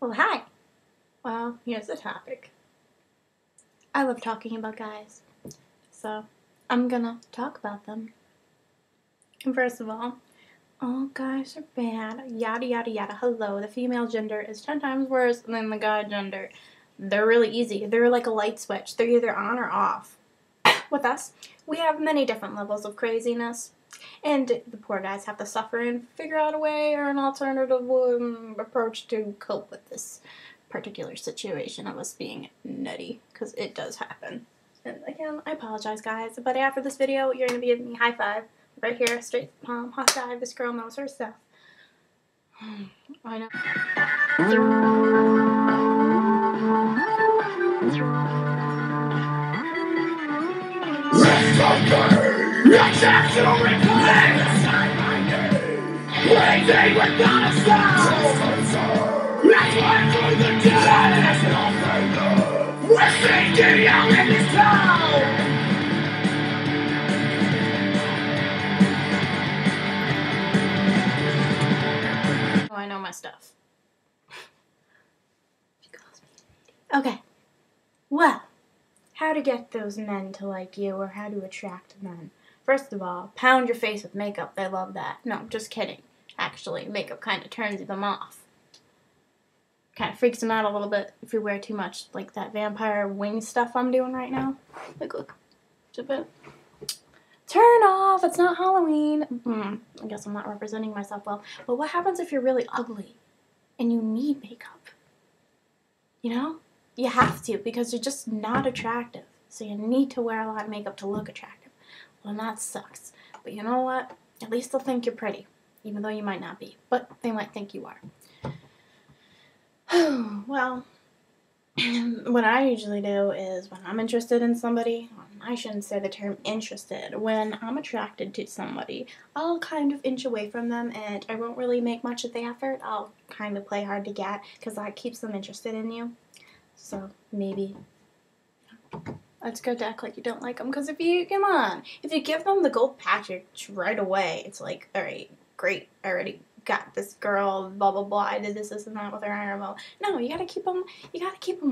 Well, hi. Well, here's the topic. I love talking about guys, so I'm gonna talk about them. And first of all guys are bad, yada yada yada. Hello, the female gender is 10 times worse than the guy gender. They're really easy. They're like a light switch. They're either on or off. With us, we have many different levels of craziness, and the poor guys have to suffer and figure out a way or an alternative approach to cope with this particular situation of us being nutty, because it does happen. And again, I apologize, guys, but after this video, you're going to be giving me a high five right here, straight to the palm, high five. This girl knows her stuff. I know. Exceptional reckless! Crazy, we're gonna stop! Let's run through the dead! We're sinking out in this town! Oh, I know my stuff. Okay. Well, how to get those men to like you, or how to attract men. First of all, pound your face with makeup. They love that. No, just kidding. Actually, makeup kind of turns them off. Kind of freaks them out a little bit if you wear too much, like that vampire wing stuff I'm doing right now. Like, look. It's a bit. Turn off. It's not Halloween. I guess I'm not representing myself well. But what happens if you're really ugly and you need makeup? You know? You have to, because you're just not attractive. So you need to wear a lot of makeup to look attractive. Well, that sucks. But you know what? At least they'll think you're pretty. Even though you might not be. But they might think you are. Well, what I usually do is when I'm interested in somebody, I shouldn't say the term interested, when I'm attracted to somebody, I'll kind of inch away from them and I won't really make much of the effort. I'll kind of play hard to get because that keeps them interested in you. So maybe it's good to act like you don't like them, because if you give them the gold package right away, it's like, all right, great, I already got this girl, blah blah blah, I did this and that with her IRL. No, you gotta keep them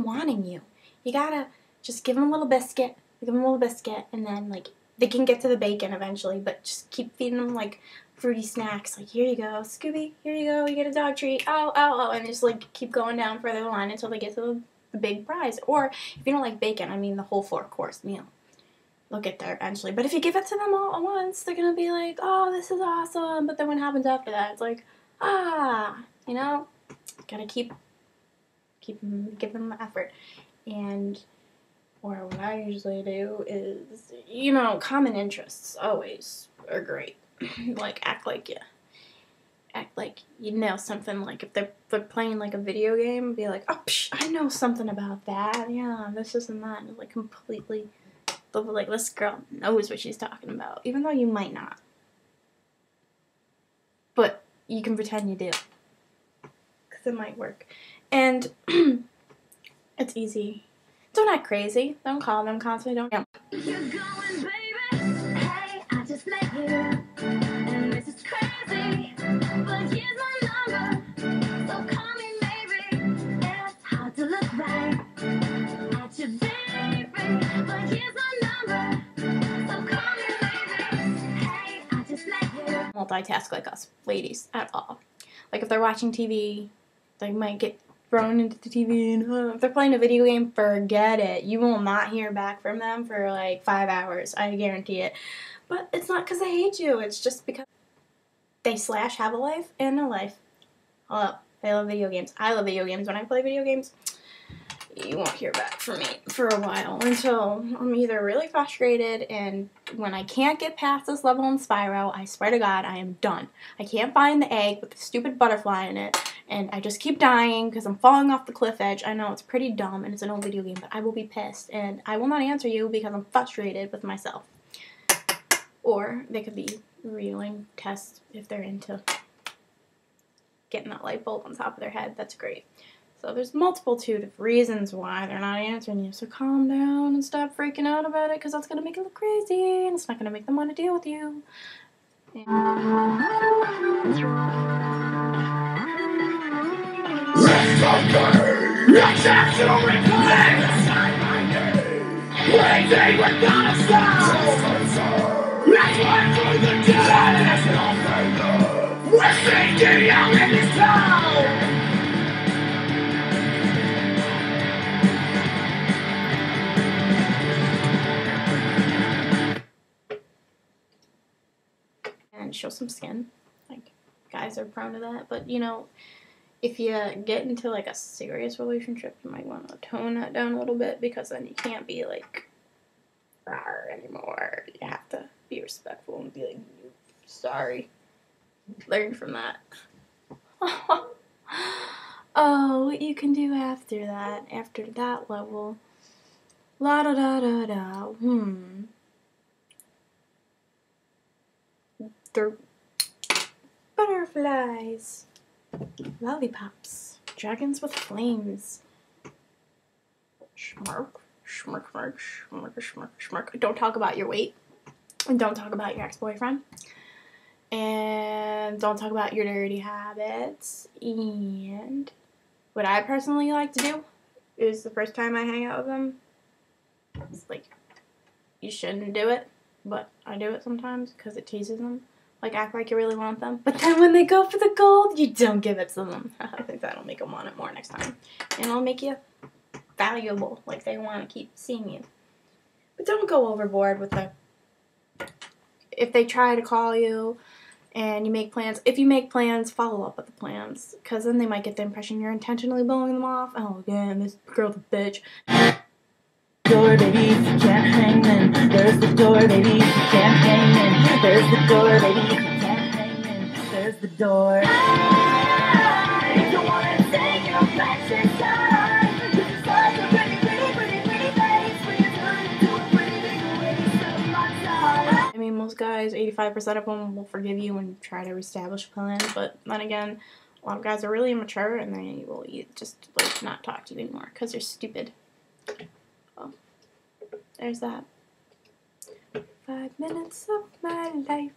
wanting you. You gotta just give them a little biscuit, and then like they can get to the bacon eventually, but just keep feeding them like fruity snacks, like here you go, Scooby, here you go, you get a dog treat, oh, and just like keep going down further the line until they get to the big prize. Or if you don't like bacon, I mean the whole 4-course meal. They'll get there eventually. But if you give it to them all at once, they're gonna be like, oh, this is awesome. But then what happens after that? It's like, you know, gotta give them the effort. Or what I usually do is, common interests always are great. Like act like you know something. Like if they're playing like a video game, be like, oh, I know something about that. Yeah, this and that. And like completely, like this girl knows what she's talking about, even though you might not. But you can pretend you do, because it might work. And it's easy. Don't act crazy. Don't call them constantly. Don't. You're going, baby. Hey, I just met you. And this is crazy. But here's my number. So call me maybe. It's hard to look right at your baby. But here's my number. So call me maybe. Hey, I just met you. Multitask like us ladies at all. Like if they're watching TV, they might get thrown into the TV, and if they're playing a video game, forget it. You will not hear back from them for like 5 hours. I guarantee it. But it's not because they hate you. It's just because they / have a life and no life. Hello. They love video games. I love video games. When I play video games, you won't hear back from me for a while until I'm either really frustrated, and when I can't get past this level in Spyro, I swear to God, I am done. I can't find the egg with the stupid butterfly in it, and I just keep dying because I'm falling off the cliff edge. I know it's pretty dumb and it's an old video game, but I will be pissed, and I will not answer you because I'm frustrated with myself. Or they could be reeling tests if they're into getting that light bulb on top of their head. That's great. So there's multitude of reasons why they're not answering you. So calm down and stop freaking out about it, because that's going to make it look crazy, and it's not going to make them want to deal with you. And And show some skin. Like, guys are prone to that, but you know, if you get into like a serious relationship, you might want to tone that down a little bit, because then you can't be like rawr anymore. You have to be respectful and be like, sorry. Learn from that. Oh, what you can do after that level. La da da da da. They're butterflies. Lollipops. Dragons with flames. Schmark. Schmark, schmark, schmark, schmark, schmark. Don't talk about your weight. And don't talk about your ex-boyfriend. And don't talk about your dirty habits. And what I personally like to do is the first time I hang out with them, it's like, you shouldn't do it, but I do it sometimes because it teases them. Like, act like you really want them. But then when they go for the gold, you don't give it to them. I think that'll make them want it more next time. And it'll make you valuable. Like, they want to keep seeing you. But don't go overboard with the... If they try to call you and you make plans, if you make plans, follow up with the plans. Because then they might get the impression you're intentionally blowing them off. Oh, again, this girl's a bitch. Door, baby, you can't hang in. There's the door, baby, you can't hang in. There's the door, baby, you can't hang in. There's the door. I don't wanna take your precious time. You're such a pretty, pretty, pretty, pretty face. When you turn into a pretty big waste of my time. I mean, most guys, 85% of them will forgive you and try to reestablish a plan. But then again, a lot of guys are really immature and they will just like not talk to you anymore because they're stupid. Well, there's that. 5 minutes of my life.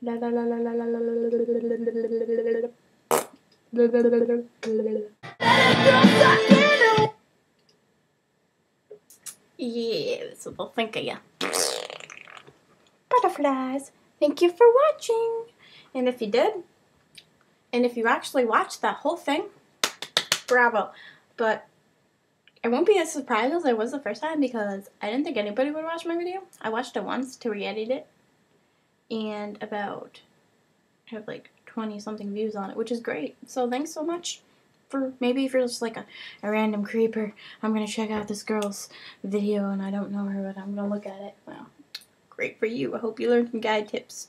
La la la la la la la la. Yeah, that's what they'll think of you. Butterflies. Thank you for watching. And if you did, and if you actually watched that whole thing, bravo. But I won't be as surprised as I was the first time because I didn't think anybody would watch my video. I watched it once to re-edit it. And I have like 20 something views on it, which is great. So thanks so much. Maybe if you're just like a random creeper, I'm going to check out this girl's video and I don't know her, but I'm going to look at it. Well, great for you. I hope you learned some guide tips.